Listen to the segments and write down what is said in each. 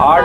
8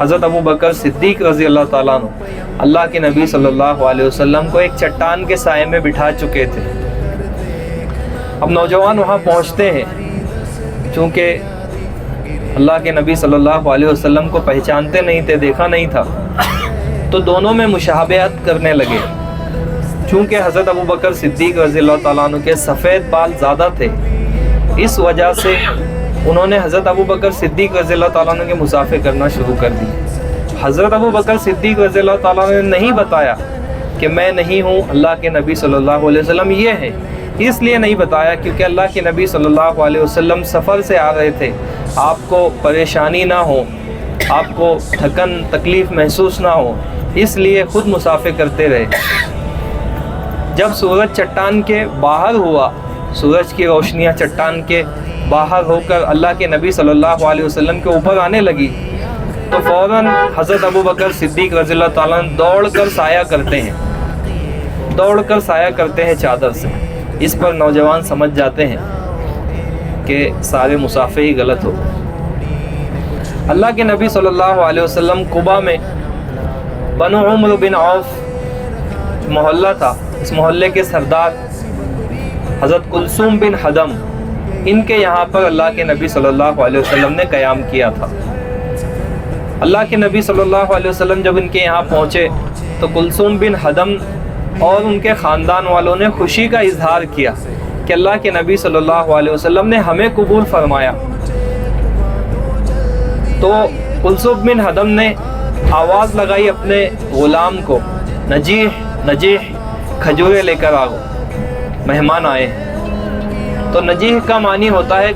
حضرت ابو بکر صدیق رضی اللہ تعالیٰ عنہ اللہ کے نبی صلی اللہ علیہ وسلم کو ایک چٹان کے سائے میں بٹھا چکے تھے۔ اب نوجوان وہاں پہنچتے ہیں، چونکہ اللہ کے نبی صلی اللہ علیہ وسلم کو پہچانتے نہیں تھے، دیکھا نہیں تھا، تو دونوں میں مشابہت کرنے لگے۔ چونکہ حضرت ابو بکر صدیق رضی اللہ تعالیٰ عنہ کے سفید بال زیادہ تھے، اس وجہ سے انہوں نے حضرت ابو بکر صدیق رضی اللہ تعالیٰ عنہ کے مسافے کرنا شروع کر دی۔ حضرت ابو بکر صدیق رضی اللہ تعالیٰ عنہ نے نہیں بتایا کہ میں نہیں ہوں، اللہ کے نبی صلی اللہ علیہ وسلم یہ ہے۔ اس لیے نہیں بتایا کیونکہ اللہ کے نبی صلی اللہ علیہ وسلم سفر سے آ رہے تھے، آپ کو پریشانی نہ ہو، آپ کو تھکن تکلیف محسوس نہ ہو، اس لیے خود مسافے کرتے رہے۔ جب سورج چٹان کے باہر ہوا، سورج کی روشنیاں چٹان کے باہر ہو کر اللہ کے نبی صلی اللہ علیہ وسلم کے اوپر آنے لگی، تو فوراً حضرت ابو بکر صدیق رضی اللہ تعالیٰ عنہ دوڑ کر سایہ کرتے ہیں چادر سے۔ اس پر نوجوان سمجھ جاتے ہیں کہ سارے مسافے ہی غلط ہو۔ اللہ کے نبی صلی اللہ علیہ وسلم قباء میں بنو عمر بن عوف محلہ تھا، اس محلے کے سردار حضرت کلثوم بن حدم، ان کے یہاں پر اللہ کے نبی صلی اللہ علیہ وسلم نے قیام کیا تھا۔ اللہ کے نبی صلی اللہ علیہ وسلم جب ان کے یہاں پہنچے تو کلثوم بن حدم اور ان کے خاندان والوں نے خوشی کا اظہار کیا کہ اللہ کے نبی صلی اللہ علیہ وسلم نے ہمیں قبول فرمایا۔ تو کلثوم بن حدم نے آواز لگائی اپنے غلام کو، نجیح کھجورے لے کر آؤ، مہمان آئے ہیں۔ تو نجیح کا معنی ہوتا ہے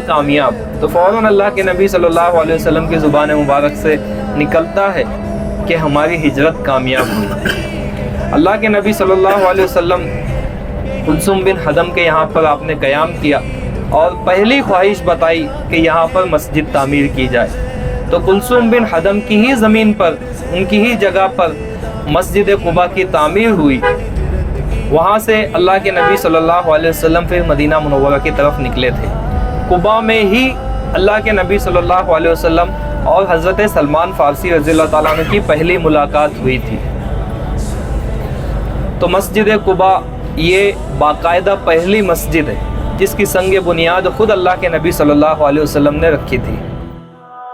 کامیاب، تو فوراً اللہ کے نبی صلی اللہ علیہ وسلم کی زبان مبارک سے نکلتا ہے کہ ہماری ہجرت کامیاب ہوئی۔ اللہ کے نبی صلی اللہ علیہ وسلم کلثوم بن حدم کے یہاں پر آپ نے قیام کیا اور پہلی خواہش بتائی کہ یہاں پر مسجد تعمیر کی جائے۔ تو کلثوم بن حدم کی ہی زمین پر، ان کی ہی جگہ پر مسجد قباء کی تعمیر ہوئی۔ وہاں سے اللہ کے نبی صلی اللہ علیہ وسلم پھر مدینہ منورہ کی طرف نکلے تھے۔ قباء میں ہی اللہ کے نبی صلی اللہ علیہ وسلم اور حضرت سلمان فارسی رضی اللہ تعالیٰ عنہ کی پہلی ملاقات ہوئی تھی۔ تو مسجد قباء یہ باقاعدہ پہلی مسجد ہے جس کی سنگ بنیاد خود اللہ کے نبی صلی اللہ علیہ وسلم نے رکھی تھی۔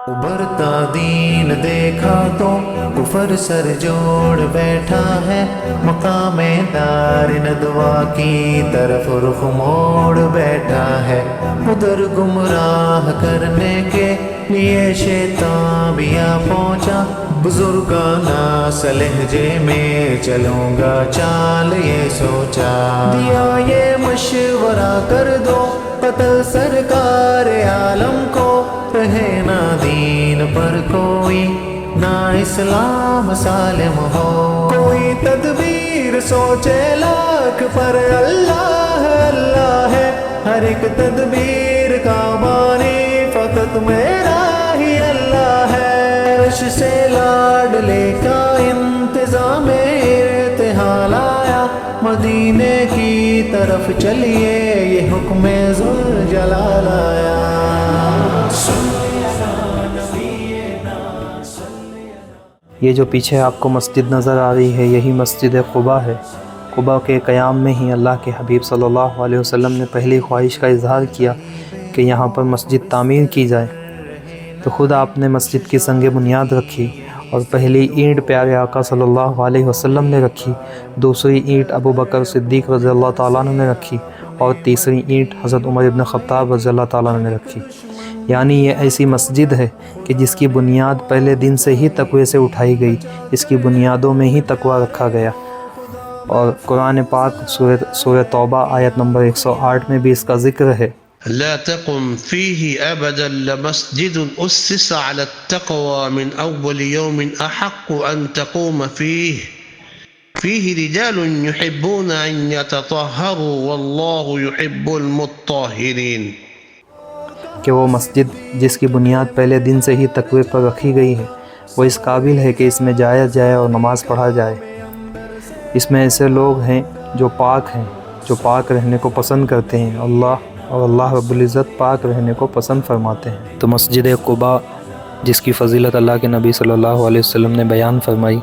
ابھرتا دین دیکھا تو کفر سر جوڑ بیٹھا ہے، مقام دار ندوہ کی طرف رخ موڑ بیٹھا ہے۔ ادھر گمراہ کرنے کے لیے شیطان بھی آ پہنچا، بزرگانہ سے لہجے میں چلوں گا چال یہ سوچا، دیا یہ مشورہ کر دو قتل سرکار عالم کو، رہے نہ دین پر کوئی نہ اسلام سالم ہو، کوئی تدبیر سوچے لاکھ پر اللہ اللہ ہے، ہر ایک تدبیر کا بانی فقط میرا ہی اللہ ہے، عرش سے لاڈلے کا انتظام ارتحال آیا، مدینے کی طرف چلیے یہ حکم ذوالجلال آیا۔ یہ جو پیچھے آپ کو مسجد نظر آ رہی ہے یہی مسجد قباء ہے۔ قباء کے قیام میں ہی اللہ کے حبیب صلی اللہ علیہ وسلم نے پہلی خواہش کا اظہار کیا کہ یہاں پر مسجد تعمیر کی جائے، تو خود آپ نے مسجد کی سنگ بنیاد رکھی اور پہلی اینٹ پیارے آقا صلی اللہ علیہ وسلم نے رکھی، دوسری اینٹ ابو بکر صدیق رضی اللہ تعالیٰ عنہ نے رکھی اور تیسری اینٹ حضرت عمر ابن خطاب رضی اللہ تعالیٰ عنہ نے رکھی۔ یعنی یہ ایسی مسجد ہے کہ جس کی بنیاد پہلے دن سے ہی تقوی سے اٹھائی گئی، اس کی بنیادوں میں ہی تقوی رکھا گیا۔ اور قرآن پاک سورہ توبہ آیت نمبر 108 میں بھی اس کا ذکر ہے، لا تقم فيه أبدا لمسجد أسس على التقوى من أول يوم أحق أن تقوم فيه رجال يحبون أن يتطهروا والله يحب المطهرين، کہ وہ مسجد جس کی بنیاد پہلے دن سے ہی تقوی پر رکھی گئی ہے وہ اس قابل ہے کہ اس میں جایا جائے اور نماز پڑھا جائے۔ اس میں ایسے لوگ ہیں جو پاک ہیں، جو پاک رہنے کو پسند کرتے ہیں، اللہ اور اللہ رب العزت پاک رہنے کو پسند فرماتے ہیں۔ تو مسجد قباء جس کی فضیلت اللہ کے نبی صلی اللہ علیہ وسلم نے بیان فرمائی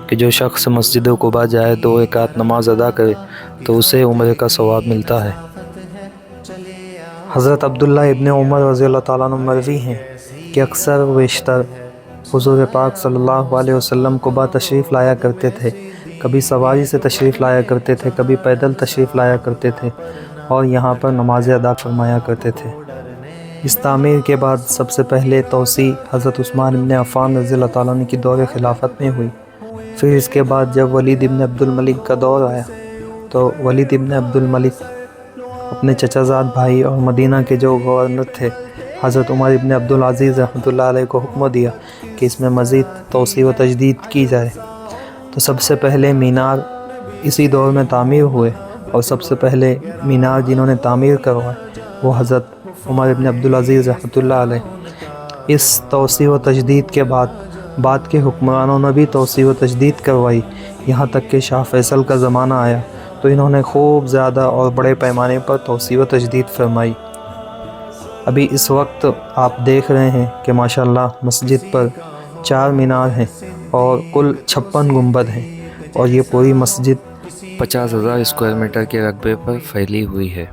کہ جو شخص مسجد قباء جائے 2 رکعت نماز ادا کرے تو اسے عمرے کا ثواب ملتا ہے۔ حضرت عبداللہ ابن عمر رضی اللہ تعالیٰ عنہ مروی ہیں کہ اکثر و بیشتر حضور پاک صلی اللہ علیہ وسلم قباء تشریف لایا کرتے تھے، کبھی سواری سے تشریف لایا کرتے تھے، کبھی پیدل تشریف لایا کرتے تھے اور یہاں پر نمازیں ادا فرمایا کرتے تھے۔ اس تعمیر کے بعد سب سے پہلے توسیع حضرت عثمان ابن عفان رضی اللہ تعالیٰ عنہ کی دور خلافت میں ہوئی۔ پھر اس کے بعد جب ولید ابن عبد الملک کا دور آیا تو ولید ابن عبد الملک اپنے چچا زاد بھائی اور مدینہ کے جو گورنر تھے حضرت عمر ابن عبد العزیز رحمۃ اللہ علیہ کو حکم دیا کہ اس میں مزید توسیع و تجدید کی جائے۔ تو سب سے پہلے مینار اسی دور میں تعمیر ہوئے اور سب سے پہلے مینار جنہوں نے تعمیر کروائے وہ حضرت عمر ابن عبد العزیز رحمۃ اللہ علیہ۔ اس توسیع و تجدید کے بعد کے حکمرانوں نے بھی توسیع و تجدید کروائی، یہاں تک کہ شاہ فیصل کا زمانہ آیا تو انہوں نے خوب زیادہ اور بڑے پیمانے پر توسیع و تجدید فرمائی۔ ابھی اس وقت آپ دیکھ رہے ہیں کہ ماشاءاللہ مسجد پر 4 مینار ہیں اور کل 56 گنبد ہیں اور یہ پوری مسجد 50,000 اسکوائر میٹر کے رقبے پر پھیلی ہوئی ہے۔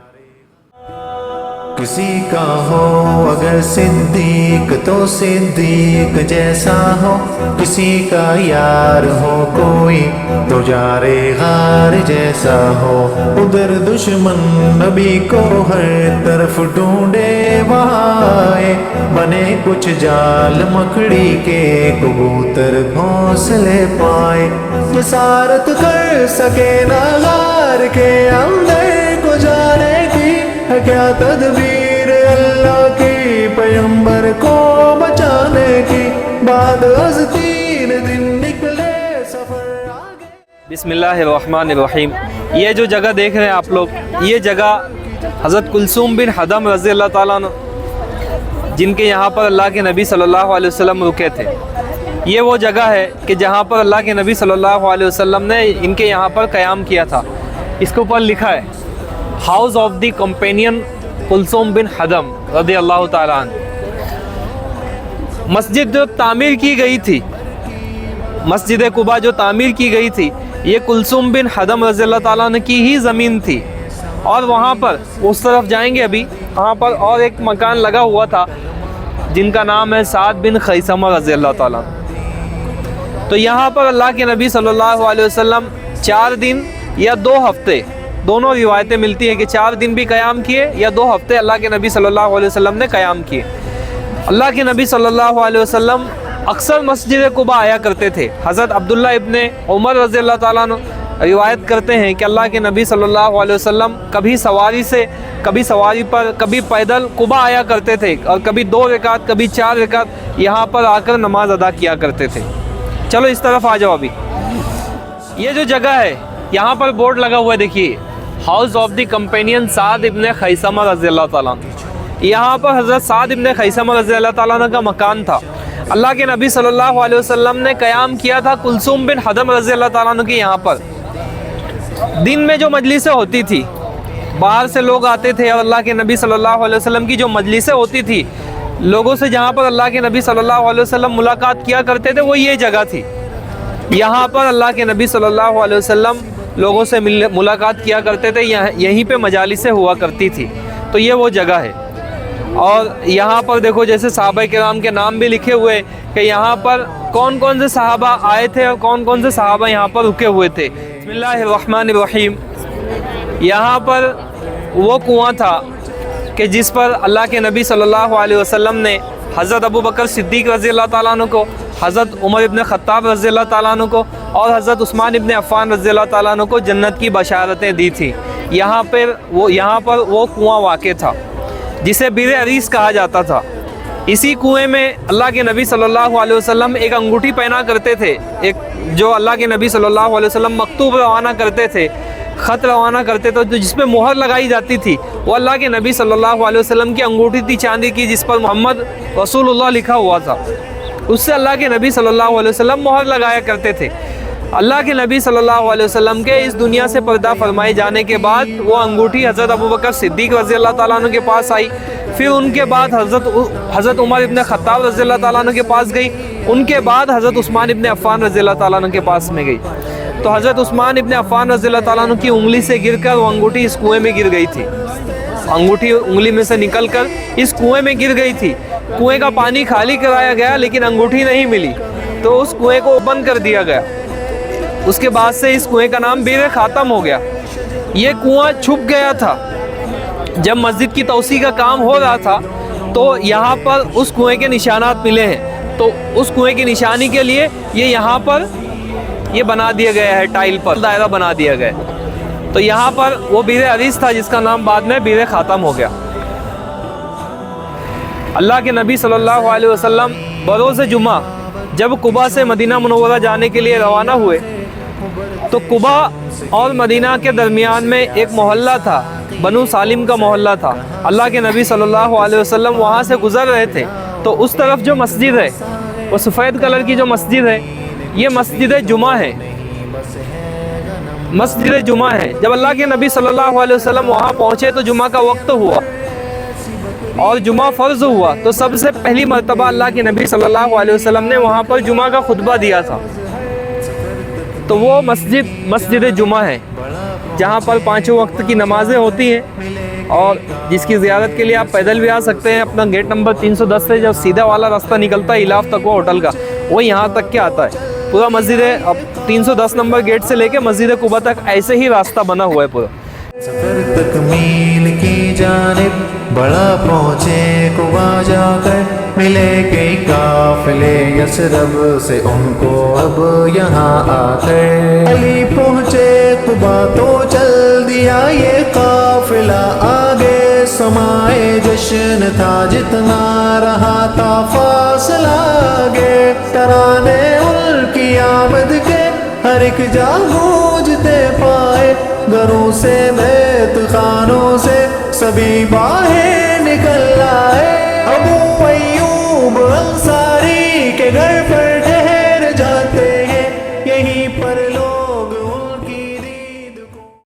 کسی کا ہو اگر صدیق تو صدیق جیسا ہو، کسی کا یار ہو کوئی تو جارے غار جیسا ہو۔ ادھر دشمن نبی کو ہر طرف ڈھونڈے وہاں بنے کچھ جال مکڑی کے کبوتر گھونسلے پائے، جسارت کر سکے نہ غار کے اندر کو جانے کی ہے کیا تدبیر اللہ کی، پیغمبر کو بچانے کی، بعد از 3 دن نکلے سفر آگے۔ بسم اللہ الرحمن الرحیم۔ یہ جو جگہ دیکھ رہے ہیں آپ لوگ، یہ جگہ حضرت کلثوم بن حدم رضی اللہ تعالیٰ عنہ جن کے یہاں پر اللہ کے نبی صلی اللہ علیہ وسلم رکے تھے، یہ وہ جگہ ہے کہ جہاں پر اللہ کے نبی صلی اللہ علیہ وسلم نے ان کے یہاں پر قیام کیا تھا۔ اس کے اوپر لکھا ہے ہاؤس آف دی کمپینین کلثوم بن حدم رضی اللہ تعالیٰ عنہ۔ مسجد جو تعمیر کی گئی تھی، مسجد قباء جو تعمیر کی گئی تھی، یہ کلثوم بن حدم رضی اللہ تعالیٰ عنہ کی ہی زمین تھی، اور وہاں پر اس طرف جائیں گے ابھی، وہاں پر اور ایک مکان لگا ہوا تھا جن کا نام ہے سعد بن خیثمہ رضی اللہ تعالیٰ عنہ۔ تو یہاں پر اللہ کے نبی صلی اللہ علیہ وسلم 4 دن یا 2 ہفتے، دونوں روایتیں ملتی ہیں کہ 4 دن بھی قیام کیے یا 2 ہفتے اللہ کے نبی صلی اللہ علیہ وسلم نے قیام کیے۔ اللہ کے نبی صلی اللہ علیہ وسلم اکثر مسجد قباء آیا کرتے تھے۔ حضرت عبداللہ ابن عمر رضی اللہ تعالیٰ عنہ روایت کرتے ہیں کہ اللہ کے نبی صلی اللہ علیہ وسلم کبھی سواری سے، کبھی سواری پر، کبھی پیدل قباء آیا کرتے تھے اور کبھی 2 رکعت، کبھی 4 رکعت یہاں پر آ کر نماز ادا کیا کرتے تھے۔ چلو اس طرف آ جاؤ۔ ابھی یہ جو جگہ ہے یہاں پر بورڈ لگا ہوا ہے، دیکھیے ہاؤس آف دی کمپینین سعد ابن خیثمہ رضی اللہ تعالیٰ عنہ۔ یہاں پر حضرت سعد ابن خیثمہ رضی اللہ تعالیٰ عنہ کا مکان تھا۔ اللہ کے نبی صلی اللہ علیہ وسلم نے قیام کیا تھا کلثوم بن حدم رضی اللہ تعالیٰ عنہ کے یہاں پر۔ دن میں جو مجلسیں ہوتی تھی، باہر سے لوگ آتے تھے اور اللہ کے نبی صلی اللہ علیہ وسلم کی جو مجلسیں ہوتی تھی، لوگوں سے جہاں پر اللہ کے نبی صلی اللہ علیہ وسلم ملاقات کیا کرتے تھے، وہ یہ جگہ تھی۔ یہاں پر اللہ کے نبی صلی اللہ علیہ وسلم لوگوں سے ملاقات کیا کرتے تھے، یہیں پہ مجالسیں ہوا کرتی تھی۔ تو یہ وہ جگہ ہے، اور یہاں پر دیکھو جیسے صحابہ کرام کے نام بھی لکھے ہوئے کہ یہاں پر کون کون سے صحابہ آئے تھے اور کون کون سے صحابہ یہاں پر رکے ہوئے تھے۔ بسم اللہ الرحمن الرحیم۔ یہاں پر وہ کنواں تھا کہ جس پر اللہ کے نبی صلی اللہ علیہ وسلم نے حضرت ابو بکر صدیق رضی اللہ تعالیٰ عنہ کو، حضرت عمر ابن خطاب رضی اللہ تعالیٰ عنہ کو اور حضرت عثمان ابن عفان رضی اللہ تعالیٰ عنہ کو جنت کی بشارتیں دی تھی۔ یہاں پر وہ کنواں واقع تھا جسے بیر عریس کہا جاتا تھا۔ اسی کنویں میں اللہ کے نبی صلی اللہ علیہ وسلم ایک انگوٹھی پہنا کرتے تھے، ایک جو اللہ کے نبی صلی اللہ علیہ وسلم مکتوب روانہ کرتے تھے، خط روانہ کرتے تھے، تو جس پہ مہر لگائی جاتی تھی وہ اللہ کے نبی صلی اللہ علیہ وسلم کی انگوٹھی تھی چاندی کی، جس پر محمد رسول اللہ لکھا ہوا تھا۔ اس سے اللہ کے نبی صلی اللہ علیہ وسلم مہر لگایا کرتے تھے۔ اللہ کے نبی صلی اللہ علیہ وسلم کے اس دنیا سے پردہ فرمائے جانے کے بعد وہ انگوٹھی حضرت ابوبکر صدیق رضی اللہ تعالیٰ عنہ کے پاس آئی، پھر ان کے بعد حضرت عمر ابن خطاب رضی اللہ تعالیٰ عنہ کے پاس گئی، ان کے بعد حضرت عثمان ابن عفان رضی اللہ تعالیٰ عنہ کے پاس میں گئی۔ تو حضرت عثمان ابن عفان رضی اللہ تعالیٰ عنہ کی انگلی سے گر کر وہ انگوٹھی اس کنویں میں گر گئی تھی، انگوٹھی انگلی میں سے نکل کر اس کنویں میں گر گئی تھی۔ کنویں کا پانی خالی کرایا گیا لیکن انگوٹھی نہیں ملی، تو اس کنویں کو بند کر دیا گیا۔ اس کے بعد سے اس کنویں کا نام بئر خاتم ہو گیا۔ یہ کنواں چھپ گیا تھا، جب مسجد کی توسیع کا کام ہو رہا تھا تو یہاں پر اس کنویں کے نشانات ملے ہیں، تو اس کنویں کی نشانی کے لیے یہ یہاں پر یہ بنا دیا گیا ہے، ٹائل پر دائرہ بنا دیا گیا ہے۔ تو یہاں پر وہ بئر عریض تھا جس کا نام بعد میں بئر خاتم ہو گیا۔ اللہ کے نبی صلی اللہ علیہ وسلم بروز جمعہ جب قباء سے مدینہ منورہ جانے کے لیے روانہ ہوئے تو قباء اور مدینہ کے درمیان میں ایک محلہ تھا، بنو سالم کا محلہ تھا۔ اللہ کے نبی صلی اللہ علیہ وسلم وہاں سے گزر رہے تھے تو اس طرف جو مسجد ہے وہ سفید کلر کی جو مسجد ہے یہ مسجد جمعہ ہے، مسجد جمعہ ہے۔ جب اللہ کے نبی صلی اللہ علیہ وسلم وہاں پہنچے تو جمعہ کا وقت ہوا اور جمعہ فرض ہوا، تو سب سے پہلی مرتبہ اللہ کے نبی صلی اللہ علیہ وسلم نے وہاں پر جمعہ کا خطبہ دیا تھا۔ تو وہ مسجد جمعہ ہے جہاں پر 5 وقت کی نمازیں ہوتی ہیں، اور جس کی زیارت کے لیے آپ پیدل بھی آ سکتے ہیں۔ اپنا گیٹ نمبر 310 سے جو سیدھا والا راستہ نکلتا ہے الاف تک وہ ہوٹل کا، وہ یہاں تک کے آتا ہے پورا مسجد ہے۔ اب 310 نمبر گیٹ سے لے کے مسجد قباء تک ایسے ہی راستہ بنا ہوا ہے پورا۔ سفر تکمیل کی جانب بڑا پہنچے قباء جا کر، ملے کئی قافلے یثرب سے ان کو اب یہاں آ کر۔ علی پہنچے قباء تو چل دیا یہ قافلہ آگے، سمائے جشن تھا جتنا رہا تھا فاصلہ آگے، ترانے ان کی آمد کے ہر ایک جا گونجتے پائے، گھروں سے بیت خانوں سے سبھی باہر نکل آئے۔ ابو